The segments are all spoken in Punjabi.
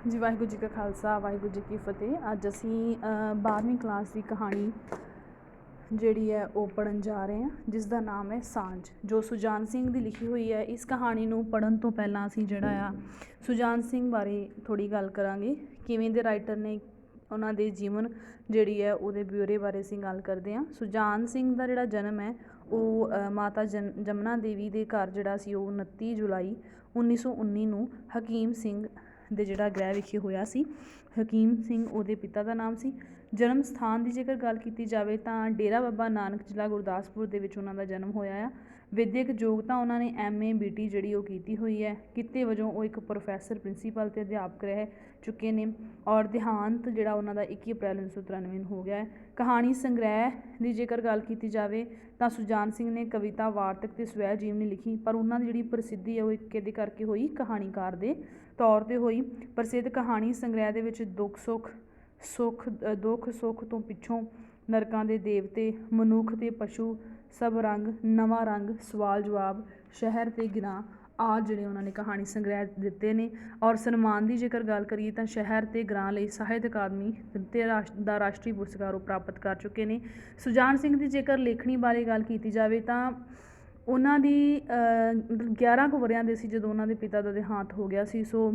जी वाहिगुरू जी का खालसा वाहिगुरू जी की फतेह। अज असी 12वीं क्लास की कहानी जिहड़ी है वो पढ़न जा रहे हैं जिसका नाम है सांझ, जो सुजान सिंह की लिखी हुई है। इस कहानी नूं पढ़न तो पहला असी जिहड़ा आ सुजान सिंह बारे थोड़ी गल करांगे, किवें दे राइटर ने, उन्हां दे जीवन जिहड़ी है उहदे ब्यौरे बारे असी गल करदे हां। सुजान सिंह दा जिहड़ा जन्म है वो माता जमुना देवी दे घर जिहड़ा सी 29 जुलाई 1919 नूं हकीम सिंह ਦੇ ਜਿਹੜਾ ਗ੍ਰਹਿ ਵਿਖੇ ਹੋਇਆ ਸੀ। ਹਕੀਮ ਸਿੰਘ ਉਹਦੇ ਪਿਤਾ ਦਾ ਨਾਮ ਸੀ। ਜਨਮ ਸਥਾਨ ਦੀ ਜੇਕਰ ਗੱਲ ਕੀਤੀ ਜਾਵੇ ਤਾਂ ਡੇਰਾ ਬਾਬਾ ਨਾਨਕ ਜ਼ਿਲ੍ਹਾ ਗੁਰਦਾਸਪੁਰ ਦੇ ਵਿੱਚ ਉਹਨਾਂ ਦਾ ਜਨਮ ਹੋਇਆ ਆ। ਵਿਦਿਅਕ ਯੋਗਤਾ ਉਹਨਾਂ ਨੇ MA BT ਜਿਹੜੀ ਉਹ ਕੀਤੀ ਹੋਈ ਹੈ। ਕਿੱਤੇ ਵਜੋਂ ਉਹ ਇੱਕ ਪ੍ਰੋਫੈਸਰ ਪ੍ਰਿੰਸੀਪਲ ਅਤੇ ਅਧਿਆਪਕ ਰਹਿ ਚੁੱਕੇ ਨੇ ਔਰ ਦੇਹਾਂਤ ਜਿਹੜਾ ਉਹਨਾਂ ਦਾ 21 ਅਪ੍ਰੈਲ 1993 ਨੂੰ ਹੋ ਗਿਆ ਹੈ। ਕਹਾਣੀ ਸੰਗ੍ਰਹਿ ਦੀ ਜੇਕਰ ਗੱਲ ਕੀਤੀ ਜਾਵੇ ਤਾਂ ਸੁਜਾਨ ਸਿੰਘ ਨੇ ਕਵਿਤਾ, ਵਾਰਤਕ ਅਤੇ ਸਵੈ ਜੀਵਨੀ ਲਿਖੀ, ਪਰ ਉਹਨਾਂ ਦੀ ਜਿਹੜੀ ਪ੍ਰਸਿੱਧੀ ਹੈ ਉਹ ਇੱਕ ਇਹਦੇ ਕਰਕੇ ਹੋਈ, ਕਹਾਣੀਕਾਰ ਦੇ ਤੌਰ 'ਤੇ ਹੋਈ। ਪ੍ਰਸਿੱਧ ਕਹਾਣੀ ਸੰਗ੍ਰਹਿ ਦੇ ਵਿੱਚ ਦੁੱਖ ਸੁੱਖ ਤੋਂ ਪਿੱਛੋਂ, ਨਰਕਾਂ ਦੇ ਦੇਵਤੇ, ਮਨੁੱਖ ਅਤੇ ਪਸ਼ੂ, ਸਭ ਰੰਗ, ਨਵਾਂ ਰੰਗ, ਸਵਾਲ ਜਵਾਬ, ਸ਼ਹਿਰ ਅਤੇ ਗਿਰਾਂ ਆਦਿ ਜਿਹੜੇ ਉਹਨਾਂ ਨੇ ਕਹਾਣੀ ਸੰਗ੍ਰਹਿ ਦਿੱਤੇ ਨੇ। ਔਰ ਸਨਮਾਨ ਦੀ ਜੇਕਰ ਗੱਲ ਕਰੀਏ ਤਾਂ ਸ਼ਹਿਰ ਅਤੇ ਗਰਾਂ ਲਈ ਸਾਹਿਤ ਅਕਾਦਮੀ ਦਾ ਰਾਸ਼ਟਰੀ ਪੁਰਸਕਾਰ ਉਹ ਪ੍ਰਾਪਤ ਕਰ ਚੁੱਕੇ ਨੇ। ਸੁਜਾਨ ਸਿੰਘ ਦੀ ਜੇਕਰ ਲੇਖਣੀ ਬਾਰੇ ਗੱਲ ਕੀਤੀ ਜਾਵੇ ਤਾਂ ਉਹਨਾਂ ਦੀ 11 ਕੁ ਵਰ੍ਹਿਆਂ ਦੇ ਸੀ ਜਦੋਂ ਉਹਨਾਂ ਦੇ ਪਿਤਾ ਦਾ ਦੇਹਾਂਤ ਹੋ ਗਿਆ ਸੀ। ਸੋ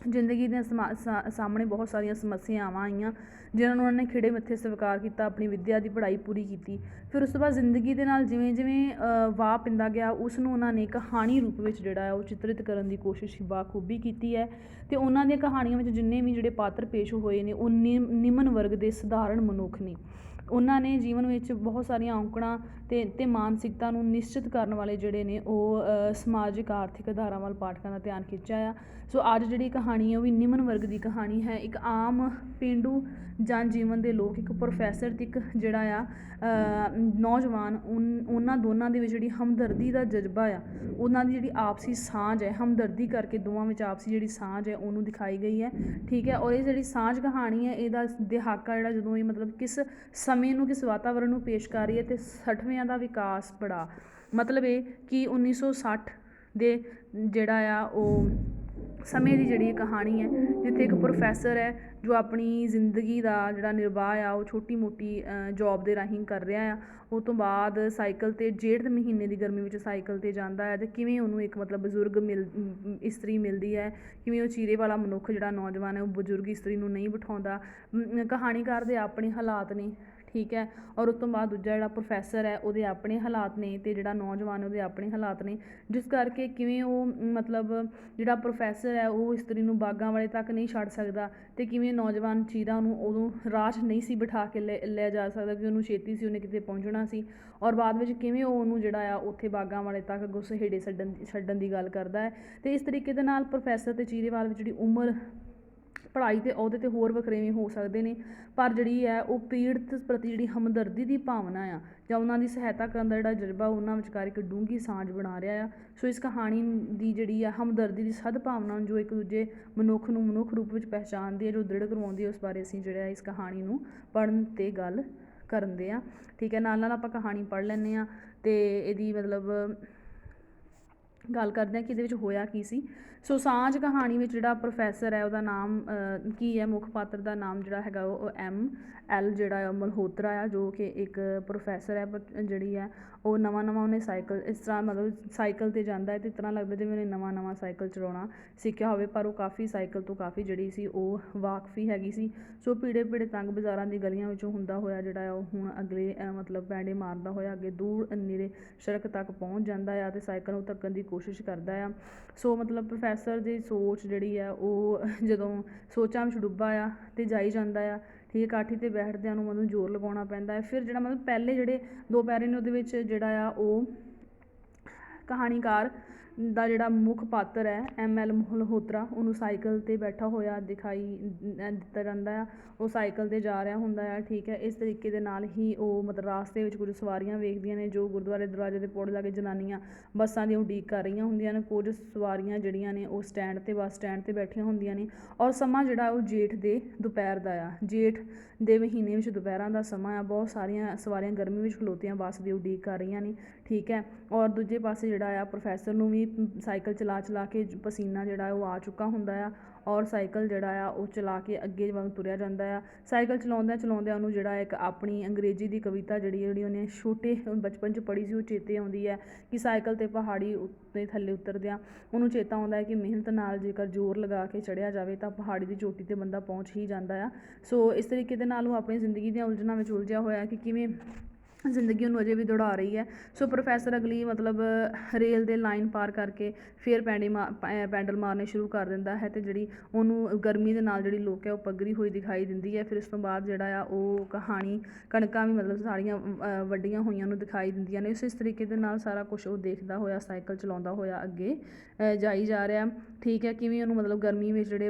ਜ਼ਿੰਦਗੀ ਦੇ ਸਾਹਮਣੇ ਬਹੁਤ ਸਾਰੀਆਂ ਸਮੱਸਿਆਵਾਂ ਆਈਆਂ ਜਿਨ੍ਹਾਂ ਨੂੰ ਉਹਨਾਂ ਨੇ ਖਿੜੇ ਮੱਥੇ ਸਵੀਕਾਰ ਕੀਤਾ, ਆਪਣੀ ਵਿੱਦਿਆ ਦੀ ਪੜ੍ਹਾਈ ਪੂਰੀ ਕੀਤੀ। ਫਿਰ ਉਸ ਤੋਂ ਬਾਅਦ ਜ਼ਿੰਦਗੀ ਦੇ ਨਾਲ ਜਿਵੇਂ ਜਿਵੇਂ ਵਾਹ ਪੈਂਦਾ ਗਿਆ ਉਸ ਨੂੰ ਉਹਨਾਂ ਨੇ ਕਹਾਣੀ ਰੂਪ ਵਿੱਚ ਜਿਹੜਾ ਹੈ ਉਹ ਚਿਤਰਿਤ ਕਰਨ ਦੀ ਕੋਸ਼ਿਸ਼ ਬਾਖੂਬੀ ਕੀਤੀ ਹੈ। ਅਤੇ ਉਹਨਾਂ ਦੀਆਂ ਕਹਾਣੀਆਂ ਵਿੱਚ ਜਿੰਨੇ ਵੀ ਜਿਹੜੇ ਪਾਤਰ ਪੇਸ਼ ਹੋਏ ਨੇ ਉਹ ਨਿਮਨ ਵਰਗ ਦੇ ਸਧਾਰਨ ਮਨੁੱਖ ਨੇ। ਉਹਨਾਂ ਨੇ ਜੀਵਨ ਵਿੱਚ ਬਹੁਤ ਸਾਰੀਆਂ ਔਕੜਾਂ ਅਤੇ ਮਾਨਸਿਕਤਾ ਨੂੰ ਨਿਸ਼ਚਿਤ ਕਰਨ ਵਾਲੇ ਜਿਹੜੇ ਨੇ ਉਹ ਸਮਾਜਿਕ ਆਰਥਿਕ ਆਧਾਰਾਂ ਵੱਲ ਪਾਠਕਾਂ ਦਾ ਧਿਆਨ ਖਿੱਚਿਆ ਆ। ਸੋ ਅੱਜ ਜਿਹੜੀ ਕਹਾਣੀ ਹੈ ਉਹ ਵੀ ਨਿਮਨ ਵਰਗ ਦੀ ਕਹਾਣੀ ਹੈ। ਇੱਕ ਆਮ ਪੇਂਡੂ ਜਨ ਜੀਵਨ ਦੇ ਲੋਕ, ਇੱਕ ਪ੍ਰੋਫੈਸਰ ਅਤੇ ਇੱਕ ਜਿਹੜਾ ਆ ਨੌਜਵਾਨ, ਉਹਨਾਂ ਦੋਨਾਂ ਦੇ ਵਿੱਚ ਜਿਹੜੀ ਹਮਦਰਦੀ ਦਾ ਜਜ਼ਬਾ ਆ, ਉਹਨਾਂ ਦੀ ਜਿਹੜੀ ਆਪਸੀ ਸਾਂਝ ਹੈ, ਹਮਦਰਦੀ ਕਰਕੇ ਦੋਵਾਂ ਵਿੱਚ ਆਪਸੀ ਜਿਹੜੀ ਸਾਂਝ ਹੈ ਉਹਨੂੰ ਦਿਖਾਈ ਗਈ ਹੈ। ਠੀਕ ਹੈ, ਔਰ ਇਹ ਜਿਹੜੀ ਸਾਂਝ ਕਹਾਣੀ ਹੈ ਇਹਦਾ ਦਹਾਕਾ ਜਿਹੜਾ ਜਦੋਂ ਇਹ ਮਤਲਬ ਕਿਸ ਸਮੇਂ ਨੂੰ, ਕਿਸ ਵਾਤਾਵਰਨ ਨੂੰ ਪੇਸ਼ ਕਰ ਰਹੀ ਹੈ ਅਤੇ 60ਵਿਆਂ ਦਾ ਵਿਕਾਸ ਬੜਾ, ਮਤਲਬ ਇਹ ਕਿ 1960 ਦੇ ਜਿਹੜਾ ਆ ਉਹ ਸਮੇਂ ਦੀ ਜਿਹੜੀ ਕਹਾਣੀ ਹੈ ਜਿੱਥੇ ਇੱਕ ਪ੍ਰੋਫੈਸਰ ਹੈ ਜੋ ਆਪਣੀ ਜ਼ਿੰਦਗੀ ਦਾ ਜਿਹੜਾ ਨਿਰਵਾਹ ਆ ਉਹ ਛੋਟੀ ਮੋਟੀ ਜੋਬ ਦੇ ਰਾਹੀਂ ਕਰ ਰਿਹਾ ਆ। ਉਹ ਤੋਂ ਬਾਅਦ ਸਾਈਕਲ 'ਤੇ ਜੇਠ ਦੇ ਮਹੀਨੇ ਦੀ ਗਰਮੀ ਵਿੱਚ ਸਾਈਕਲ 'ਤੇ ਜਾਂਦਾ ਹੈ ਅਤੇ ਕਿਵੇਂ ਉਹਨੂੰ ਇੱਕ ਮਤਲਬ ਬਜ਼ੁਰਗ ਇਸਤਰੀ ਮਿਲਦੀ ਹੈ, ਕਿਵੇਂ ਉਹ ਚੀਰੇ ਵਾਲਾ ਮਨੁੱਖ ਜਿਹੜਾ ਨੌਜਵਾਨ ਹੈ ਉਹ ਬਜ਼ੁਰਗ ਇਸਤਰੀ ਨੂੰ ਨਹੀਂ ਬਿਠਾਉਂਦਾ। ਕਹਾਣੀਕਾਰ ਦੇ ਆਪਣੇ ਹਾਲਾਤ ਨੇ, ਠੀਕ ਹੈ, ਔਰ ਉਸ ਤੋਂ ਬਾਅਦ ਦੂਜਾ ਜਿਹੜਾ ਪ੍ਰੋਫੈਸਰ ਹੈ ਉਹਦੇ ਆਪਣੇ ਹਾਲਾਤ ਨੇ ਅਤੇ ਜਿਹੜਾ ਨੌਜਵਾਨ ਉਹਦੇ ਆਪਣੇ ਹਾਲਾਤ ਨੇ, ਜਿਸ ਕਰਕੇ ਕਿਵੇਂ ਉਹ ਮਤਲਬ ਜਿਹੜਾ ਪ੍ਰੋਫੈਸਰ ਹੈ ਉਹ ਇਸਤਰੀ ਨੂੰ ਬਾਗਾਂ ਵਾਲੇ ਤੱਕ ਨਹੀਂ ਛੱਡ ਸਕਦਾ ਅਤੇ ਕਿਵੇਂ ਨੌਜਵਾਨ ਚੀਰਾ ਨੂੰ ਉਦੋਂ ਰਾਹ 'ਚ ਨਹੀਂ ਸੀ ਬਿਠਾ ਕੇ ਲੈ ਜਾ ਸਕਦਾ ਕਿ ਉਹਨੂੰ ਛੇਤੀ ਸੀ, ਉਹਨੇ ਕਿਤੇ ਪਹੁੰਚਣਾ ਸੀ। ਔਰ ਬਾਅਦ ਵਿੱਚ ਕਿਵੇਂ ਉਹ ਉਹਨੂੰ ਜਿਹੜਾ ਆ ਉੱਥੇ ਬਾਗਾਂ ਵਾਲੇ ਤੱਕ ਗੁੱਸਹੇੜੇ ਛੱਡਣ ਦੀ ਗੱਲ ਕਰਦਾ ਹੈ। ਅਤੇ ਇਸ ਤਰੀਕੇ ਦੇ ਨਾਲ ਪ੍ਰੋਫੈਸਰ ਅਤੇ ਚੀਰੇਵਾਲ ਵਿੱਚ ਜਿਹੜੀ ਉਮਰ, ਪੜ੍ਹਾਈ ਅਤੇ ਅਹੁਦੇ 'ਤੇ ਹੋਰ ਵਖਰੇਵੇਂ ਹੋ ਸਕਦੇ ਨੇ, ਪਰ ਜਿਹੜੀ ਹੈ ਉਹ ਪੀੜਤ ਪ੍ਰਤੀ ਜਿਹੜੀ ਹਮਦਰਦੀ ਦੀ ਭਾਵਨਾ ਆ ਜਾਂ ਉਹਨਾਂ ਦੀ ਸਹਾਇਤਾ ਕਰਨ ਦਾ ਜਿਹੜਾ ਜਜ਼ਬਾ ਉਹਨਾਂ ਵਿਚਕਾਰ ਇੱਕ ਡੂੰਘੀ ਸਾਂਝ ਬਣਾ ਰਿਹਾ ਆ। ਸੋ ਇਸ ਕਹਾਣੀ ਦੀ ਜਿਹੜੀ ਆ ਹਮਦਰਦੀ ਦੀ ਸਦਭਾਵਨਾ ਜੋ ਇੱਕ ਦੂਜੇ ਮਨੁੱਖ ਨੂੰ ਮਨੁੱਖ ਰੂਪ ਵਿੱਚ ਪਹਿਚਾਣਦੀ ਹੈ, ਜੋ ਦ੍ਰਿੜ ਕਰਵਾਉਂਦੀ ਹੈ, ਉਸ ਬਾਰੇ ਅਸੀਂ ਜਿਹੜਾ ਇਸ ਕਹਾਣੀ ਨੂੰ ਪੜ੍ਹਨ 'ਤੇ ਗੱਲ ਕਰਦੇ ਹਾਂ। ਠੀਕ ਹੈ, ਨਾਲ ਨਾਲ ਆਪਾਂ ਕਹਾਣੀ ਪੜ੍ਹ ਲੈਂਦੇ ਹਾਂ ਅਤੇ ਇਹਦੀ ਮਤਲਬ ਗੱਲ ਕਰਦੇ ਹਾਂ ਕਿ ਇਹਦੇ ਵਿੱਚ ਹੋਇਆ ਕੀ ਸੀ। ਸੋ ਸਾਂਝ ਕਹਾਣੀ ਵਿੱਚ ਜਿਹੜਾ ਪ੍ਰੋਫੈਸਰ ਹੈ ਉਹਦਾ ਨਾਮ ਕੀ ਹੈ, ਮੁੱਖ ਪਾਤਰ ਦਾ ਨਾਮ ਜਿਹੜਾ ਹੈਗਾ ਉਹ ML ਜਿਹੜਾ ਆ ਮਲਹੋਤਰਾ ਆ, ਜੋ ਕਿ ਇੱਕ ਪ੍ਰੋਫੈਸਰ ਹੈ। ਪਰ ਜਿਹੜੀ ਹੈ ਉਹ ਨਵਾਂ ਉਹਨੇ ਸਾਈਕਲ, ਇਸ ਤਰ੍ਹਾਂ ਮਤਲਬ ਸਾਈਕਲ 'ਤੇ ਜਾਂਦਾ ਹੈ ਅਤੇ ਇਸ ਤਰ੍ਹਾਂ ਲੱਗਦਾ ਜਿਵੇਂ ਉਹਨੇ ਨਵਾਂ ਸਾਈਕਲ ਚਲਾਉਣਾ ਸਿੱਖਿਆ ਹੋਵੇ, ਪਰ ਉਹ ਕਾਫੀ ਸਾਈਕਲ ਤੋਂ ਕਾਫੀ ਜਿਹੜੀ ਸੀ ਉਹ ਵਾਕਫੀ ਹੈਗੀ ਸੀ। ਸੋ ਭੀੜੇ ਤੰਗ ਬਾਜ਼ਾਰਾਂ ਦੀ ਗਲੀਆਂ ਵਿੱਚੋਂ ਹੁੰਦਾ ਹੋਇਆ ਜਿਹੜਾ ਉਹ ਹੁਣ ਅਗਲੇ ਮਤਲਬ ਪੈਂਡੇ ਮਾਰਦਾ ਹੋਇਆ ਅੱਗੇ ਦੂਰ ਨੇੜੇ ਸੜਕ ਤੱਕ ਪਹੁੰਚ ਜਾਂਦਾ ਆ ਅਤੇ ਸਾਈਕਲ ਨੂੰ ਧੱਕਣ ਦੀ ਕੋਸ਼ਿਸ਼ ਕਰਦਾ ਆ। ਸੋ ਮਤਲਬ ਪ੍ਰੋਫੈਸਰ ਦੀ ਸੋਚ ਜਿਹੜੀ ਆ ਉਹ ਜਦੋਂ ਸੋਚਾਂ ਵਿੱਚ ਡੁੱਬਾ ਆ ਅਤੇ ਜਾਈ ਜਾਂਦਾ ਆ, ਠੀਕ ਹੈ, ਕਾਠੀ 'ਤੇ ਬੈਠਦਿਆਂ ਨੂੰ ਮਤਲਬ ਜ਼ੋਰ ਲਗਾਉਣਾ ਪੈਂਦਾ ਹੈ। ਫਿਰ ਜਿਹੜਾ ਮਤਲਬ ਪਹਿਲੇ ਜਿਹੜੇ 2 ਪੈਰੇ ਨੇ ਉਹਦੇ ਵਿੱਚ ਜਿਹੜਾ ਆ ਉਹ ਕਹਾਣੀਕਾਰ ਦਾ ਜਿਹੜਾ ਮੁੱਖ ਪਾਤਰ ਹੈ ML ਮਲਹੋਤਰਾ, ਉਹਨੂੰ ਸਾਈਕਲ 'ਤੇ ਬੈਠਾ ਹੋਇਆ ਦਿਖਾਈ ਦਿੱਤਾ ਜਾਂਦਾ ਆ। ਉਹ ਸਾਈਕਲ 'ਤੇ ਜਾ ਰਿਹਾ ਹੁੰਦਾ ਆ, ਠੀਕ ਹੈ। ਇਸ ਤਰੀਕੇ ਦੇ ਨਾਲ ਹੀ ਉਹ ਮਤਲਬ ਰਾਸਤੇ ਵਿੱਚ ਕੁਝ ਸਵਾਰੀਆਂ ਵੇਖਦੀਆਂ ਨੇ ਜੋ ਗੁਰਦੁਆਰੇ ਦਰਵਾਜ਼ੇ ਦੇ ਪੌੜੇ ਲਾ ਕੇ ਜਨਾਨੀਆਂ ਬੱਸਾਂ ਦੀ ਉਡੀਕ ਕਰ ਰਹੀਆਂ ਹੁੰਦੀਆਂ ਨੇ। ਕੁਝ ਸਵਾਰੀਆਂ ਜਿਹੜੀਆਂ ਨੇ ਉਹ ਬੱਸ ਸਟੈਂਡ 'ਤੇ ਬੈਠੀਆਂ ਹੁੰਦੀਆਂ ਨੇ ਔਰ ਸਮਾਂ ਜਿਹੜਾ ਉਹ ਜੇਠ ਦੇ ਦੁਪਹਿਰ ਦਾ ਆ, ਜੇਠ ਦੇ ਮਹੀਨੇ ਵਿੱਚ ਦੁਪਹਿਰਾਂ ਦਾ ਸਮਾਂ ਆ। ਬਹੁਤ ਸਾਰੀਆਂ ਸਵਾਰੀਆਂ ਗਰਮੀ ਵਿੱਚ ਖਲੋਤੀਆਂ ਬੱਸ ਦੀ ਉਡੀਕ ਕਰ ਰਹੀਆਂ ਨੇ, ਠੀਕ ਹੈ। ਔਰ ਦੂਜੇ ਪਾਸੇ ਜਿਹੜਾ ਆ ਪ੍ਰੋਫੈਸਰ ਨੂੰ ਵੀ ਸਾਈਕਲ ਚਲਾ ਕੇ ਪਸੀਨਾ ਜਿਹੜਾ ਉਹ ਆ ਚੁੱਕਾ ਹੁੰਦਾ ਆ ਔਰ ਸਾਈਕਲ ਜਿਹੜਾ ਆ ਉਹ ਚਲਾ ਕੇ ਅੱਗੇ ਵੱਲ ਤੁਰਿਆ ਜਾਂਦਾ ਆ। ਸਾਈਕਲ ਚਲਾਉਂਦਿਆਂ ਚਲਾਉਂਦਿਆਂ ਉਹਨੂੰ ਜਿਹੜਾ ਇੱਕ ਆਪਣੀ ਅੰਗਰੇਜ਼ੀ ਦੀ ਕਵਿਤਾ ਜਿਹੜੀ ਉਹਨੇ ਛੋਟੇ ਬਚਪਨ 'ਚ ਪੜ੍ਹੀ ਸੀ ਉਹ ਚੇਤੇ ਆਉਂਦੀ ਹੈ ਕਿ ਸਾਈਕਲ 'ਤੇ ਪਹਾੜੀ ਉੱਤੇ ਥੱਲੇ ਉਤਰਦਿਆਂ ਉਹਨੂੰ ਚੇਤਾ ਆਉਂਦਾ ਹੈ ਕਿ ਮਿਹਨਤ ਨਾਲ ਜੇਕਰ ਜ਼ੋਰ ਲਗਾ ਕੇ ਚੜ੍ਹਿਆ ਜਾਵੇ ਤਾਂ ਪਹਾੜੀ ਦੀ ਚੋਟੀ 'ਤੇ ਬੰਦਾ ਪਹੁੰਚ ਹੀ ਜਾਂਦਾ ਆ। ਸੋ ਇਸ ਤਰੀਕੇ ਦੇ ਨਾਲ ਉਹ ਆਪਣੀ ਜ਼ਿੰਦਗੀ ਦੀਆਂ ਉਲਝਣਾਂ ਵਿੱਚ ਉਲਝਿਆ ਹੋਇਆ ਕਿ ਕਿਵੇਂ ਜ਼ਿੰਦਗੀ ਉਹਨੂੰ ਅਜੇ ਵੀ ਦੌੜਾ ਰਹੀ ਹੈ। ਸੋ ਪ੍ਰੋਫੈਸਰ ਅਗਲੀ ਮਤਲਬ ਰੇਲ ਦੇ ਲਾਈਨ ਪਾਰ ਕਰਕੇ ਫਿਰ ਪੈਂਡਲ ਮਾਰਨੇ ਸ਼ੁਰੂ ਕਰ ਦਿੰਦਾ ਹੈ ਅਤੇ ਜਿਹੜੀ ਉਹਨੂੰ ਗਰਮੀ ਦੇ ਨਾਲ ਜਿਹੜੀ ਲੁੱਕ ਹੈ ਉਹ ਪੱਗਰੀ ਹੋਈ ਦਿਖਾਈ ਦਿੰਦੀ ਹੈ। ਫਿਰ ਇਸ ਤੋਂ ਬਾਅਦ ਜਿਹੜਾ ਆ ਉਹ ਕਹਾਣੀ ਕਣਕਾਂ ਵੀ ਮਤਲਬ ਸਾਰੀਆਂ ਵੱਡੀਆਂ ਹੋਈਆਂ ਉਹਨੂੰ ਦਿਖਾਈ ਦਿੰਦੀਆਂ ਨੇ। ਇਸ ਤਰੀਕੇ ਦੇ ਨਾਲ ਸਾਰਾ ਕੁਛ ਉਹ ਦੇਖਦਾ ਹੋਇਆ ਸਾਈਕਲ ਚਲਾਉਂਦਾ ਹੋਇਆ ਅੱਗੇ ਜਾਈ ਜਾ ਰਿਹਾ। ਠੀਕ ਹੈ, ਕਿਵੇਂ ਉਹਨੂੰ ਮਤਲਬ ਗਰਮੀ ਵਿੱਚ ਜਿਹੜੇ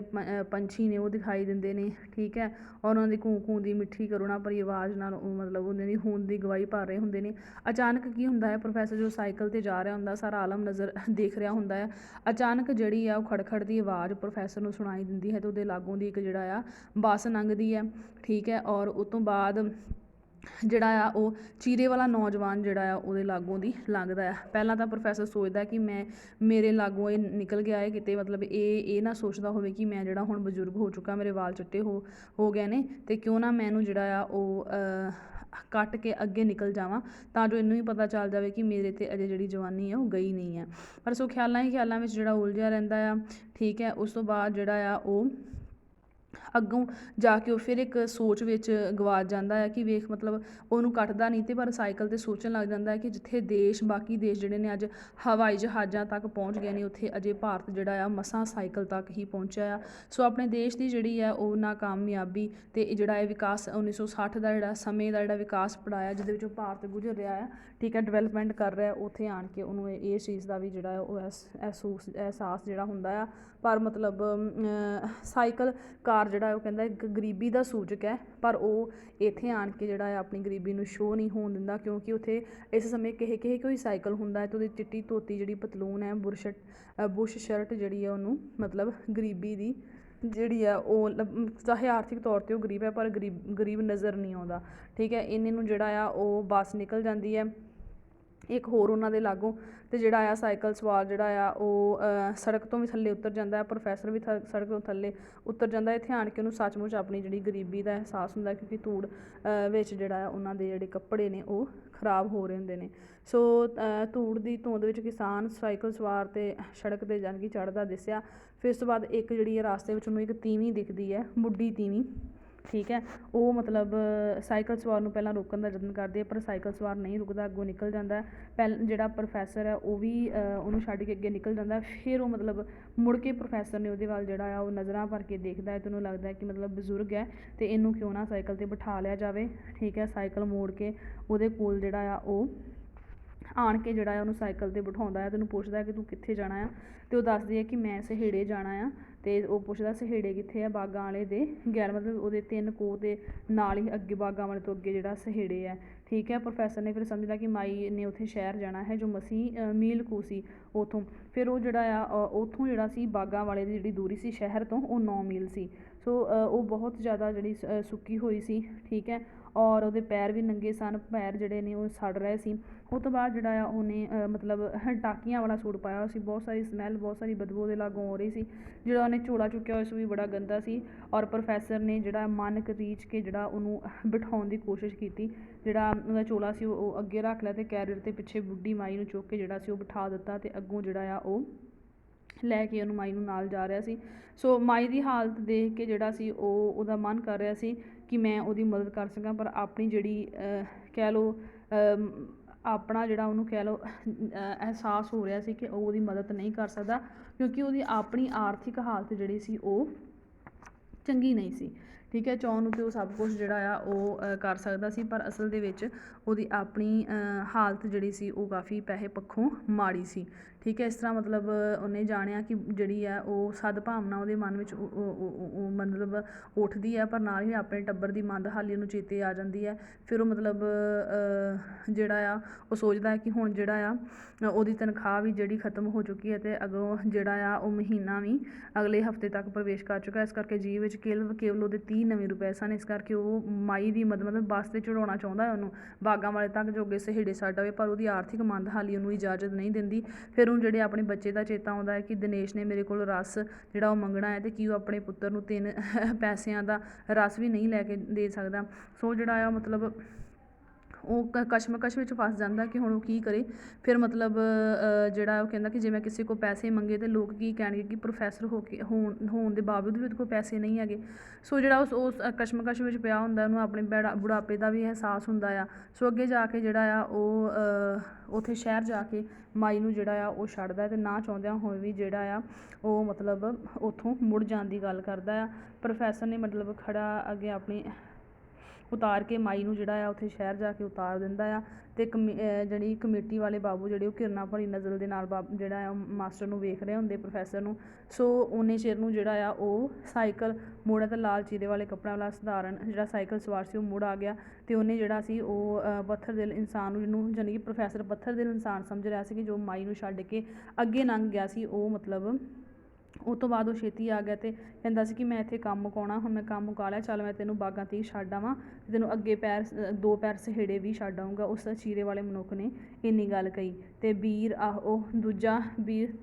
ਪੰਛੀ ਨੇ ਉਹ ਦਿਖਾਈ ਦਿੰਦੇ ਨੇ। ਠੀਕ ਹੈ, ਔਰ ਉਹਨਾਂ ਦੀ ਘੂੰ ਘੂੰ ਦੀ ਮਿੱਠੀ ਕਰੁਣਾ ਭਰੀ ਆਵਾਜ਼ ਨਾਲ ਉਹ ਮਤਲਬ ਉਹਨਾਂ ਦੀ ਹੋਂਦ ਦੀ ਗਵਾਹੀ ਭਰ ਰਹੇ ਹੁੰਦੇ ਨੇ। ਅਚਾਨਕ ਕੀ ਹੁੰਦਾ ਹੈ, ਪ੍ਰੋਫੈਸਰ ਜੋ ਸਾਈਕਲ 'ਤੇ ਜਾ ਰਿਹਾ ਹੁੰਦਾ, ਸਾਰਾ ਆਲਮ ਨਜ਼ਰ ਦੇਖ ਰਿਹਾ ਹੁੰਦਾ ਹੈ। ਅਚਾਨਕ ਜਿਹੜੀ ਆ ਉਹ ਖੜਖੜ ਦੀ ਆਵਾਜ਼ ਪ੍ਰੋਫੈਸਰ ਨੂੰ ਸੁਣਾਈ ਦਿੰਦੀ ਹੈ ਅਤੇ ਉਹਦੇ ਲਾਗੋਂ ਦੀ ਇੱਕ ਜਿਹੜਾ ਆ ਬੱਸ ਲੰਘਦੀ ਹੈ। ਠੀਕ ਹੈ, ਔਰ ਉਹ ਤੋਂ ਬਾਅਦ ਜਿਹੜਾ ਆ ਉਹ ਚੀਰੇ ਵਾਲਾ ਨੌਜਵਾਨ ਜਿਹੜਾ ਆ ਉਹਦੇ ਲਾਗੋਂ ਦੀ ਲੰਘਦਾ ਆ। ਪਹਿਲਾਂ ਤਾਂ ਪ੍ਰੋਫੈਸਰ ਸੋਚਦਾ ਕਿ ਮੇਰੇ ਲਾਗੋਂ ਇਹ ਨਿਕਲ ਗਿਆ ਹੈ ਕਿਤੇ, ਮਤਲਬ ਇਹ ਨਾ ਸੋਚਦਾ ਹੋਵੇ ਕਿ ਮੈਂ ਜਿਹੜਾ ਹੁਣ ਬਜ਼ੁਰਗ ਹੋ ਚੁੱਕਾ, ਮੇਰੇ ਵਾਲ ਚਿੱਟੇ ਹੋ ਗਏ ਨੇ ਅਤੇ ਕਿਉਂ ਨਾ ਮੈਂ ਇਹਨੂੰ ਜਿਹੜਾ ਆ ਉਹ ਕੱਟ ਕੇ ਅੱਗੇ ਨਿਕਲ ਜਾਵਾਂ ਤਾਂ ਜੋ ਇਹਨੂੰ ਵੀ ਪਤਾ ਚੱਲ ਜਾਵੇ ਕਿ ਮੇਰੇ 'ਤੇ ਅਜੇ ਜਿਹੜੀ ਜਵਾਨੀ ਹੈ ਉਹ ਗਈ ਨਹੀਂ ਹੈ। ਪਰ ਸੋ ਖਿਆਲਾਂ ਹੀ ਖਿਆਲਾਂ ਵਿੱਚ ਜਿਹੜਾ ਉਲਝਿਆ ਰਹਿੰਦਾ ਆ। ਠੀਕ ਹੈ, ਉਸ ਤੋਂ ਬਾਅਦ ਜਿਹੜਾ ਆ ਉਹ ਅੱਗੋਂ ਜਾ ਕੇ ਉਹ ਫਿਰ ਇੱਕ ਸੋਚ ਵਿੱਚ ਗਵਾਚ ਜਾਂਦਾ ਹੈ ਕਿ ਵੇਖ ਮਤਲਬ ਉਹਨੂੰ ਕੱਟਦਾ ਨਹੀਂ ਅਤੇ ਪਰ ਸਾਈਕਲ 'ਤੇ ਸੋਚਣ ਲੱਗ ਜਾਂਦਾ ਹੈ ਕਿ ਜਿੱਥੇ ਬਾਕੀ ਦੇਸ਼ ਜਿਹੜੇ ਨੇ ਅੱਜ ਹਵਾਈ ਜਹਾਜ਼ਾਂ ਤੱਕ ਪਹੁੰਚ ਗਏ ਨੇ, ਉੱਥੇ ਅਜੇ ਭਾਰਤ ਜਿਹੜਾ ਆ ਮਸਾਂ ਸਾਈਕਲ ਤੱਕ ਹੀ ਪਹੁੰਚਿਆ ਆ। ਸੋ ਆਪਣੇ ਦੇਸ਼ ਦੀ ਜਿਹੜੀ ਹੈ ਉਹ ਨਾਕਾਮਯਾਬੀ ਅਤੇ ਜਿਹੜਾ ਇਹ ਵਿਕਾਸ 1960 ਦਾ ਜਿਹੜਾ ਸਮੇਂ ਦਾ ਜਿਹੜਾ ਵਿਕਾਸ ਪੜਾਇਆ ਜਿਹਦੇ ਵਿੱਚੋਂ ਭਾਰਤ ਗੁਜ਼ਰ ਰਿਹਾ ਆ। ਠੀਕ ਹੈ, ਡਿਵੈਲਪਮੈਂਟ ਕਰ ਰਿਹਾ, ਉੱਥੇ ਆਣ ਕੇ ਉਹਨੂੰ ਇਹ ਚੀਜ਼ ਦਾ ਵੀ ਜਿਹੜਾ ਉਹ ਅਹਿਸਾਸ ਜਿਹੜਾ ਹੁੰਦਾ ਆ। ਪਰ ਮਤਲਬ ਸਾਈਕਲ ਕਾਰ ਜਿਹੜਾ ਉਹ ਕਹਿੰਦਾ ਇੱਕ ਗਰੀਬੀ ਦਾ ਸੂਚਕ ਹੈ, ਪਰ ਉਹ ਇੱਥੇ ਆਣ ਕੇ ਜਿਹੜਾ ਹੈ ਆਪਣੀ ਗਰੀਬੀ ਨੂੰ ਸ਼ੋਅ ਨਹੀਂ ਹੋਣ ਦਿੰਦਾ ਕਿਉਂਕਿ ਉੱਥੇ ਇਸ ਸਮੇਂ ਕਿਸੇ ਕੋਈ ਸਾਈਕਲ ਹੁੰਦਾ ਹੈ ਅਤੇ ਉਹਦੀ ਚਿੱਟੀ ਧੋਤੀ ਜਿਹੜੀ ਪਤਲੂਨ ਹੈ ਬੁਸ਼ ਸ਼ਰਟ ਜਿਹੜੀ ਹੈ ਉਹਨੂੰ ਮਤਲਬ ਗਰੀਬੀ ਦੀ ਜਿਹੜੀ ਆ ਉਹ ਚਾਹੇ ਆਰਥਿਕ ਤੌਰ 'ਤੇ ਉਹ ਗਰੀਬ ਹੈ ਪਰ ਗਰੀਬ ਨਜ਼ਰ ਨਹੀਂ ਆਉਂਦਾ। ਠੀਕ ਹੈ, ਇੰਨੇ ਨੂੰ ਜਿਹੜਾ ਆ ਉਹ ਬੱਸ ਨਿਕਲ ਜਾਂਦੀ ਹੈ ਇੱਕ ਹੋਰ ਉਹਨਾਂ ਦੇ ਲਾਗੋਂ ਅਤੇ ਜਿਹੜਾ ਆ ਸਾਈਕਲ ਸਵਾਰ ਜਿਹੜਾ ਆ ਉਹ ਸੜਕ ਤੋਂ ਵੀ ਥੱਲੇ ਉਤਰ ਜਾਂਦਾ ਹੈ। ਪ੍ਰੋਫੈਸਰ ਵੀ ਸੜਕ ਤੋਂ ਥੱਲੇ ਉਤਰ ਜਾਂਦਾ। ਇੱਥੇ ਆਣ ਕੇ ਉਹਨੂੰ ਸੱਚਮੁੱਚ ਆਪਣੀ ਜਿਹੜੀ ਗਰੀਬੀ ਦਾ ਅਹਿਸਾਸ ਹੁੰਦਾ ਕਿਉਂਕਿ ਧੂੜ ਵਿੱਚ ਜਿਹੜਾ ਆ ਉਹਨਾਂ ਦੇ ਜਿਹੜੇ ਕੱਪੜੇ ਨੇ ਉਹ ਖਰਾਬ ਹੋ ਰਹੇ ਹੁੰਦੇ ਨੇ। ਸੋ ਧੂੜ ਦੀ ਧੁੰਦ ਵਿੱਚ ਕਿਸਾਨ ਸਾਈਕਲ ਸਵਾਰ 'ਤੇ ਸੜਕ 'ਤੇ ਜਾਣੀ ਕਿ ਚੜ੍ਹਦਾ ਦਿਸਿਆ। ਫਿਰ ਉਸ ਤੋਂ ਬਾਅਦ ਇੱਕ ਜਿਹੜੀ ਹੈ ਰਾਸਤੇ ਵਿੱਚ ਉਹਨੂੰ ਇੱਕ ਤੀਵੀਂ ਦਿਖਦੀ ਹੈ, ਬੁੱਢੀ ਤੀਵੀਂ। ਠੀਕ ਹੈ, ਉਹ ਮਤਲਬ ਸਾਈਕਲ ਸਵਾਰ ਨੂੰ ਪਹਿਲਾਂ ਰੋਕਣ ਦਾ ਯਤਨ ਕਰਦੀ ਹੈ ਪਰ ਸਾਈਕਲ ਸਵਾਰ ਨਹੀਂ ਰੁਕਦਾ, ਅੱਗੋਂ ਨਿਕਲ ਜਾਂਦਾ। ਜਿਹੜਾ ਪ੍ਰੋਫੈਸਰ ਹੈ ਉਹ ਵੀ ਉਹਨੂੰ ਛੱਡ ਕੇ ਅੱਗੇ ਨਿਕਲ ਜਾਂਦਾ। ਫਿਰ ਉਹ ਮਤਲਬ ਮੁੜ ਕੇ ਪ੍ਰੋਫੈਸਰ ਨੇ ਉਹਦੇ ਵੱਲ ਜਿਹੜਾ ਆ ਉਹ ਨਜ਼ਰਾਂ ਭਰ ਕੇ ਦੇਖਦਾ ਹੈ ਅਤੇ ਉਹਨੂੰ ਲੱਗਦਾ ਕਿ ਮਤਲਬ ਬਜ਼ੁਰਗ ਹੈ ਅਤੇ ਇਹਨੂੰ ਕਿਉਂ ਨਾ ਸਾਈਕਲ 'ਤੇ ਬਿਠਾ ਲਿਆ ਜਾਵੇ। ਠੀਕ ਹੈ, ਸਾਈਕਲ ਮੋੜ ਕੇ ਉਹਦੇ ਕੋਲ ਜਿਹੜਾ ਆ ਉਹ ਆਣ ਕੇ ਜਿਹੜਾ ਆ ਉਹਨੂੰ ਸਾਈਕਲ 'ਤੇ ਬਿਠਾਉਂਦਾ ਹੈ ਅਤੇ ਉਹਨੂੰ ਪੁੱਛਦਾ ਕਿ ਤੂੰ ਕਿੱਥੇ ਜਾਣਾ ਆ ਅਤੇ ਉਹ ਦੱਸਦੀ ਹੈ ਕਿ ਮੈਂ ਸਹੇੜੇ ਜਾਣਾ ਆ। ਅਤੇ ਉਹ ਪੁੱਛਦਾ ਸਹੇੜੇ ਕਿੱਥੇ ਆ, ਬਾਗਾਂ ਵਾਲੇ ਦੇ ਮਤਲਬ ਉਹਦੇ 3 ਕੋਹ ਦੇ ਨਾਲ ਹੀ ਅੱਗੇ ਬਾਗਾਂ ਵਾਲੇ ਤੋਂ ਅੱਗੇ ਜਿਹੜਾ ਸਹੇੜੇ ਹੈ। ਠੀਕ ਹੈ, ਪ੍ਰੋਫੈਸਰ ਨੇ ਫਿਰ ਸਮਝਦਾ ਕਿ ਮਾਈ ਨੇ ਉੱਥੇ ਸ਼ਹਿਰ ਜਾਣਾ ਹੈ ਜੋ ਮੀਲ ਕੂ ਸੀ ਉੱਥੋਂ। ਫਿਰ ਉਹ ਜਿਹੜਾ ਆ ਉੱਥੋਂ ਜਿਹੜਾ ਸੀ ਬਾਗਾਂ ਵਾਲੇ ਦੀ ਜਿਹੜੀ ਦੂਰੀ ਸੀ ਸ਼ਹਿਰ ਤੋਂ ਉਹ 9 ਮੀਲ ਸੀ। ਸੋ ਉਹ ਬਹੁਤ ਜ਼ਿਆਦਾ ਜਿਹੜੀ ਸੁੱਕੀ ਹੋਈ ਸੀ। ਠੀਕ ਹੈ, ਔਰ ਉਹਦੇ ਪੈਰ ਵੀ ਨੰਗੇ ਸਨ, ਪੈਰ ਜਿਹੜੇ ਨੇ ਉਹ ਸੜ ਰਹੇ ਸੀ। ਉਹ ਤੋਂ ਬਾਅਦ ਜਿਹੜਾ ਆ ਉਹਨੇ ਮਤਲਬ ਟਾਕੀਆਂ ਵਾਲਾ ਸੂਟ ਪਾਇਆ ਹੋਇਆ ਸੀ, ਬਹੁਤ ਸਾਰੀ ਸਮੈਲ ਬਹੁਤ ਸਾਰੀ ਬਦਬੂ ਉਹਦੇ ਲਾਗੋਂ ਆ ਰਹੀ ਸੀ। ਜਿਹੜਾ ਉਹਨੇ ਝੋਲਾ ਚੁੱਕਿਆ ਹੋਇਆ ਸੀ ਉਹ ਵੀ ਬੜਾ ਗੰਦਾ ਸੀ। ਔਰ ਪ੍ਰੋਫੈਸਰ ਨੇ ਜਿਹੜਾ ਮਨ ਰੀਝ ਕੇ ਜਿਹੜਾ ਉਹਨੂੰ ਬਿਠਾਉਣ ਦੀ ਕੋਸ਼ਿਸ਼ ਕੀਤੀ। ਜਿਹੜਾ ਉਹਦਾ ਝੋਲਾ ਸੀ ਉਹ ਅੱਗੇ ਰੱਖ ਲਿਆ ਅਤੇ ਕੈਰੀਅਰ 'ਤੇ ਪਿੱਛੇ ਬੁੱਢੀ ਮਾਈ ਨੂੰ ਚੁੱਕ ਕੇ ਜਿਹੜਾ ਸੀ ਉਹ ਬਿਠਾ ਦਿੱਤਾ ਅਤੇ ਅੱਗੋਂ ਜਿਹੜਾ ਆ ਉਹ ਲੈ ਕੇ ਉਹਨੂੰ ਮਾਈ ਨੂੰ ਨਾਲ ਜਾ ਰਿਹਾ ਸੀ। ਸੋ ਮਾਈ ਦੀ ਹਾਲਤ ਦੇਖ ਕੇ ਜਿਹੜਾ ਸੀ ਉਹਦਾ ਮਨ ਕਰ ਰਿਹਾ ਸੀ ਕਿ ਮੈਂ ਉਹਦੀ ਮਦਦ ਕਰ ਸਕਾਂ, ਪਰ ਆਪਣੀ ਜਿਹੜੀ ਕਹਿ ਲਓ ਆਪਣਾ ਜਿਹੜਾ ਉਹਨੂੰ ਕਹਿ ਲਓ ਅਹਿਸਾਸ ਹੋ ਰਿਹਾ ਸੀ ਕਿ ਉਹ ਉਹਦੀ ਮਦਦ ਨਹੀਂ ਕਰ ਸਕਦਾ ਕਿਉਂਕਿ ਉਹਦੀ ਆਪਣੀ ਆਰਥਿਕ ਹਾਲਤ ਜਿਹੜੀ ਸੀ ਉਹ ਚੰਗੀ ਨਹੀਂ ਸੀ। ਠੀਕ ਹੈ, ਚਾਹੁਣ ਨੂੰ ਤਾਂ ਉਹ ਸਭ ਕੁਛ ਜਿਹੜਾ ਆ ਉਹ ਕਰ ਸਕਦਾ ਸੀ ਪਰ ਅਸਲ ਦੇ ਵਿੱਚ ਉਹਦੀ ਆਪਣੀ ਹਾਲਤ ਜਿਹੜੀ ਸੀ ਉਹ ਕਾਫੀ ਪੈਸੇ ਪੱਖੋਂ ਮਾੜੀ ਸੀ। ਠੀਕ ਹੈ, ਇਸ ਤਰ੍ਹਾਂ ਮਤਲਬ ਉਹਨੇ ਜਾਣਿਆ ਕਿ ਜਿਹੜੀ ਆ ਉਹ ਸਦਭਾਵਨਾ ਉਹਦੇ ਮਨ ਵਿੱਚ ਮਤਲਬ ਉੱਠਦੀ ਹੈ ਪਰ ਨਾਲ ਹੀ ਆਪਣੇ ਟੱਬਰ ਦੀ ਮੰਦਹਾਲੀ ਉਹਨੂੰ ਚੇਤੇ ਆ ਜਾਂਦੀ ਹੈ। ਫਿਰ ਉਹ ਮਤਲਬ ਜਿਹੜਾ ਆ ਉਹ ਸੋਚਦਾ ਕਿ ਹੁਣ ਜਿਹੜਾ ਆ ਉਹਦੀ ਤਨਖਾਹ ਵੀ ਜਿਹੜੀ ਖਤਮ ਹੋ ਚੁੱਕੀ ਹੈ ਅਤੇ ਅੱਗੋਂ ਜਿਹੜਾ ਆ ਉਹ ਮਹੀਨਾ ਵੀ ਅਗਲੇ ਹਫ਼ਤੇ ਤੱਕ ਪ੍ਰਵੇਸ਼ ਕਰ ਚੁੱਕਾ। ਇਸ ਕਰਕੇ ਜੀਵ ਵਿੱਚ ਕੇਵਲ ਉਹਦੇ 30 ਹੀ ਨਵੇਂ ਰੁਪਏ ਸਨ। ਇਸ ਕਰਕੇ ਉਹ ਮਾਈ ਦੀ ਮਤਲਬ ਬੱਸ 'ਤੇ ਚੜਾਉਣਾ ਚਾਹੁੰਦਾ ਹੈ ਉਹਨੂੰ, ਬਾਗਾਂ ਵਾਲੇ ਤੱਕ ਜੋ ਅੱਗੇ ਸਹੇੜੇ ਛੱਡ ਆਵੇ, ਪਰ ਉਹਦੀ ਆਰਥਿਕ ਮੰਦਹਾਲੀ ਉਹਨੂੰ ਇਜਾਜ਼ਤ ਨਹੀਂ ਦਿੰਦੀ। ਫਿਰ ਉਹਨੂੰ ਜਿਹੜੇ ਆਪਣੇ ਬੱਚੇ ਦਾ ਚੇਤਾ ਆਉਂਦਾ ਹੈ ਕਿ ਦਿਨੇਸ਼ ਨੇ ਮੇਰੇ ਕੋਲ ਰਸ ਜਿਹੜਾ ਉਹ ਮੰਗਣਾ ਹੈ, ਅਤੇ ਕੀ ਉਹ ਆਪਣੇ ਪੁੱਤਰ ਨੂੰ 3 ਪੈਸਿਆਂ ਦਾ ਰਸ ਵੀ ਨਹੀਂ ਲੈ ਕੇ ਦੇ ਸਕਦਾ। ਸੋ ਜਿਹੜਾ ਆ ਮਤਲਬ ਉਹ ਕਸ਼ਮਕਸ਼ ਵਿੱਚ ਫਸ ਜਾਂਦਾ ਕਿ ਹੁਣ ਉਹ ਕੀ ਕਰੇ। ਫਿਰ ਮਤਲਬ ਜਿਹੜਾ ਉਹ ਕਹਿੰਦਾ ਕਿ ਜੇ ਮੈਂ ਕਿਸੇ ਕੋਲ ਪੈਸੇ ਮੰਗੇ ਤਾਂ ਲੋਕ ਕੀ ਕਹਿਣਗੇ ਕਿ ਪ੍ਰੋਫੈਸਰ ਹੋਣ ਦੇ ਬਾਵਜੂਦ ਵੀ ਉਹਦੇ ਕੋਲ ਪੈਸੇ ਨਹੀਂ ਹੈਗੇ। ਸੋ ਜਿਹੜਾ ਉਸ ਕਸ਼ਮਕਸ਼ ਵਿੱਚ ਪਿਆ ਹੁੰਦਾ, ਉਹਨੂੰ ਆਪਣੇ ਬੁਢਾਪੇ ਦਾ ਵੀ ਅਹਿਸਾਸ ਹੁੰਦਾ ਆ। ਸੋ ਅੱਗੇ ਜਾ ਕੇ ਜਿਹੜਾ ਆ ਉਹ ਉੱਥੇ ਸ਼ਹਿਰ ਜਾ ਕੇ ਮਾਈ ਨੂੰ ਜਿਹੜਾ ਆ ਉਹ ਛੱਡਦਾ, ਅਤੇ ਨਾ ਚਾਹੁੰਦਿਆਂ ਹੋਏ ਵੀ ਜਿਹੜਾ ਆ ਉਹ ਮਤਲਬ ਉੱਥੋਂ ਮੁੜ ਜਾਣ ਦੀ ਗੱਲ ਕਰਦਾ ਆ। ਪ੍ਰੋਫੈਸਰ ਨੇ ਮਤਲਬ ਖੜਾ ਅੱਗੇ ਆਪਣੀ ਉਤਾਰ ਕੇ ਮਾਈ ਨੂੰ ਜਿਹੜਾ ਆ ਉੱਥੇ ਸ਼ਹਿਰ ਜਾ ਕੇ ਉਤਾਰ ਦਿੰਦਾ ਆ। ਅਤੇ ਜਿਹੜੀ ਕਮੇਟੀ ਵਾਲੇ ਬਾਬੂ ਜਿਹੜੇ ਉਹ ਘਿਰਨਾ ਭਰੀ ਨਜ਼ਰ ਦੇ ਨਾਲ ਜਿਹੜਾ ਆ ਮਾਸਟਰ ਨੂੰ ਵੇਖ ਰਹੇ ਹੁੰਦੇ, ਪ੍ਰੋਫੈਸਰ ਨੂੰ। ਸੋ ਓਨੇ ਚਿਰ ਨੂੰ ਜਿਹੜਾ ਆ ਉਹ ਸਾਈਕਲ ਮੋੜਾ, ਅਤੇ ਲਾਲ ਚੀਰੇ ਵਾਲੇ ਕੱਪੜਿਆਂ ਵਾਲਾ ਸਧਾਰਨ ਜਿਹੜਾ ਸਾਈਕਲ ਸਵਾਰ ਸੀ ਉਹ ਮੁੜ ਆ ਗਿਆ, ਅਤੇ ਉਹਨੇ ਜਿਹੜਾ ਸੀ ਉਹ ਪੱਥਰ ਦਿਲ ਇਨਸਾਨ ਨੂੰ, ਜਿਹਨੂੰ ਜਾਣੀ ਕਿ ਪ੍ਰੋਫੈਸਰ ਪੱਥਰ ਦਿਲ ਇਨਸਾਨ ਸਮਝ ਰਿਹਾ ਸੀ ਕਿ ਜੋ ਮਾਈ ਨੂੰ ਛੱਡ ਕੇ ਅੱਗੇ ਲੰਘ ਗਿਆ ਸੀ, ਉਹ ਮਤਲਬ ਉਹ ਤੋਂ ਬਾਅਦ ਉਹ ਛੇਤੀ ਆ ਗਿਆ ਅਤੇ ਕਹਿੰਦਾ ਸੀ ਕਿ ਮੈਂ ਇੱਥੇ ਕੰਮ ਮੁਕਾਉਣਾ, ਹੁਣ ਮੈਂ ਕੰਮ ਮੁਕਾ ਲਿਆ, ਚੱਲ ਮੈਂ ਤੈਨੂੰ ਬਾਗਾਂ 'ਤੇ ਹੀ ਛੱਡ ਆਵਾਂ, ਅਤੇ ਤੈਨੂੰ ਅੱਗੇ 2 ਪੈਰ ਸਹੇੜੇ ਵੀ ਛੱਡ ਆਊਂਗਾ। ਉਸ ਚੀਰੇ ਵਾਲੇ ਮਨੁੱਖ ਨੇ ਇੰਨੀ ਗੱਲ ਕਹੀ, ਅਤੇ ਵੀਰ ਉਹ ਦੂਜਾ ਵੀਰ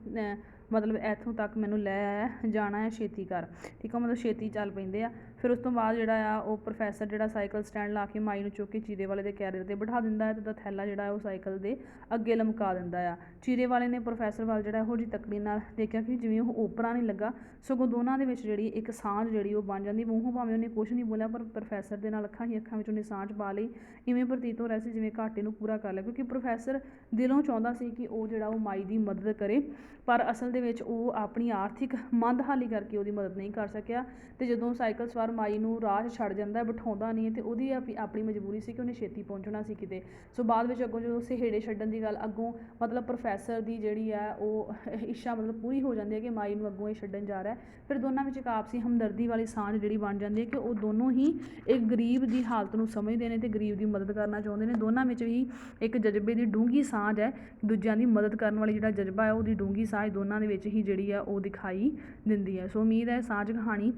ਮਤਲਬ ਇੱਥੋਂ ਤੱਕ ਮੈਨੂੰ ਲੈ ਜਾਣਾ ਹੈ, ਛੇਤੀ ਕਰ, ਠੀਕ ਆ, ਮਤਲਬ ਛੇਤੀ ਚੱਲ ਪੈਂਦੇ ਆ। ਫਿਰ ਉਸ ਤੋਂ ਬਾਅਦ ਜਿਹੜਾ ਆ ਉਹ ਪ੍ਰੋਫੈਸਰ ਜਿਹੜਾ ਸਾਈਕਲ ਸਟੈਂਡ ਲਾ ਕੇ ਮਾਈ ਨੂੰ ਚੁੱਕ ਕੇ ਚੀਰੇ ਵਾਲੇ ਦੇ ਕੈਰੀਅਰ 'ਤੇ ਬਿਠਾ ਦਿੰਦਾ ਹੈ, ਅਤੇ ਉਹਦਾ ਥੈਲਾ ਜਿਹੜਾ ਉਹ ਸਾਈਕਲ ਦੇ ਅੱਗੇ ਲਮਕਾ ਦਿੰਦਾ ਆ। ਚੀਰੇ ਵਾਲੇ ਨੇ ਪ੍ਰੋਫੈਸਰ ਵੱਲ ਜਿਹੜਾ ਇਹੋ ਜਿਹੀ ਤਕੜੀ ਨਾਲ ਦੇਖਿਆ ਕਿ ਜਿਵੇਂ ਉਹ ਓਪਰਾ ਨਹੀਂ ਲੱਗਾ, ਸਗੋਂ ਦੋਨਾਂ ਦੇ ਵਿੱਚ ਜਿਹੜੀ ਇੱਕ ਸਾਂਝ ਜਿਹੜੀ ਉਹ ਬਣ ਜਾਂਦੀ। ਮੂੰਹੋਂ ਭਾਵੇਂ ਉਹਨੇ ਕੁਛ ਨਹੀਂ ਬੋਲਿਆ, ਪਰ ਪ੍ਰੋਫੈਸਰ ਦੇ ਨਾਲ ਅੱਖਾਂ ਵਿੱਚ ਉਹਨੇ ਸਾਂਝ ਪਾ ਲਈ। ਇਵੇਂ ਪ੍ਰਤੀਤ ਹੋ ਰਿਹਾ ਸੀ ਜਿਵੇਂ ਘਾਟੇ ਨੂੰ ਪੂਰਾ ਕਰ ਲਿਆ, ਕਿਉਂਕਿ ਪ੍ਰੋਫੈਸਰ ਦਿਲੋਂ ਚਾਹੁੰਦਾ ਸੀ ਕਿ ਉਹ ਜਿਹੜਾ ਉਹ ਮਾਈ ਦੀ ਮਦਦ ਕਰੇ, ਪਰ ਅਸਲ ਦੇ ਵਿੱਚ ਉਹ ਆਪਣੀ ਆਰਥਿਕ ਮੰਦਹਾਲੀ ਕਰਕੇ ਉਹਦੀ ਮਦਦ ਨਹੀਂ ਕਰ ਸਕਿਆ। ਅਤੇ ਜਦੋਂ ਸਾਈਕਲ ਸਵਾਰ ਮਾਈ ਨੂੰ ਰਾਹ 'ਚ ਛੱਡ ਜਾਂਦਾ, ਬਿਠਾਉਂਦਾ ਨਹੀਂ, ਅਤੇ ਉਹਦੀ ਆਪਣੀ ਮਜਬੂਰੀ ਸੀ ਕਿ ਉਹਨੇ ਛੇਤੀ ਪਹੁੰਚਣਾ ਸੀ ਕਿਤੇ। ਸੋ ਬਾਅਦ ਵਿੱਚ ਅੱਗੋਂ ਜਦੋਂ ਸਹੇੜੇ ਛੱਡਣ ਦੀ ਗੱਲ, ਅੱਗੋਂ ਮਤਲਬ ਪ੍ਰੋਫੈਸਰ ਦੀ ਜਿਹੜੀ ਆ ਉਹ ਇੱਛਾ ਮਤਲਬ ਪੂਰੀ ਹੋ ਜਾਂਦੀ ਹੈ ਕਿ ਮਾਈ ਨੂੰ ਅੱਗੋਂ ਇਹ ਛੱਡਣ ਜਾ ਰਿਹਾ। ਫਿਰ ਦੋਨਾਂ ਵਿੱਚ ਇੱਕ ਆਪਸੀ ਹਮਦਰਦੀ ਵਾਲੀ ਸਾਂਝ ਜਿਹੜੀ ਬਣ ਜਾਂਦੀ ਹੈ ਕਿ ਉਹ ਦੋਨੋਂ ਹੀ ਇੱਕ ਗਰੀਬ ਦੀ ਹਾਲਤ ਨੂੰ ਸਮਝਦੇ ਨੇ ਅਤੇ ਗਰੀਬ ਦੀ ਮਦਦ ਕਰਨਾ ਚਾਹੁੰਦੇ ਨੇ। ਦੋਨਾਂ ਵਿੱਚ ਹੀ ਇੱਕ ਜਜ਼ਬੇ ਦੀ ਡੂੰਘੀ ਸਾਂਝ ਹੈ, ਦੂਜਿਆਂ ਦੀ ਮਦਦ ਕਰਨ ਵਾਲੀ ਜਿਹੜਾ ਜਜ਼ਬਾ ਹੈ ਉਹਦੀ ਡੂੰਘੀ ਸਾਂਝ ਦੋਨਾਂ ਦੇ ਵਿੱਚ ਹੀ ਜਿਹੜੀ ਆ ਉਹ ਦਿਖਾਈ ਦਿੰਦੀ ਹੈ। ਸੋ ਉਮੀਦ ਹੈ ਸਾਂਝ ਕਹਾਣੀ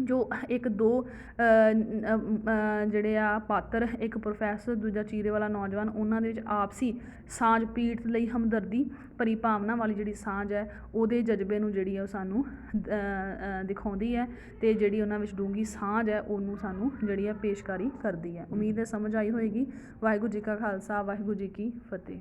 ਜੋ ਇੱਕ 2 ਜਿਹੜੇ ਆ ਪਾਤਰ, ਇੱਕ ਪ੍ਰੋਫੈਸਰ, ਦੂਜਾ ਚੀਰੇ ਵਾਲਾ ਨੌਜਵਾਨ, ਉਹਨਾਂ ਦੇ ਵਿੱਚ ਆਪਸੀ ਸਾਂਝ, ਪੀੜਤ ਲਈ ਹਮਦਰਦੀ ਭਰੀ ਭਾਵਨਾ ਵਾਲੀ ਜਿਹੜੀ ਸਾਂਝ ਹੈ, ਉਹਦੇ ਜਜ਼ਬੇ ਨੂੰ ਜਿਹੜੀ ਆ ਉਹ ਸਾਨੂੰ ਦਿਖਾਉਂਦੀ ਹੈ, ਅਤੇ ਜਿਹੜੀ ਉਹਨਾਂ ਵਿੱਚ ਡੂੰਘੀ ਸਾਂਝ ਹੈ ਉਹਨੂੰ ਸਾਨੂੰ ਜਿਹੜੀ ਆ ਪੇਸ਼ਕਾਰੀ ਕਰਦੀ ਹੈ। ਉਮੀਦ ਹੈ ਸਮਝ ਆਈ ਹੋਏਗੀ। ਵਾਹਿਗੁਰੂ ਜੀ ਕਾ ਖਾਲਸਾ, ਵਾਹਿਗੁਰੂ ਜੀ ਕੀ ਫਤਿਹ।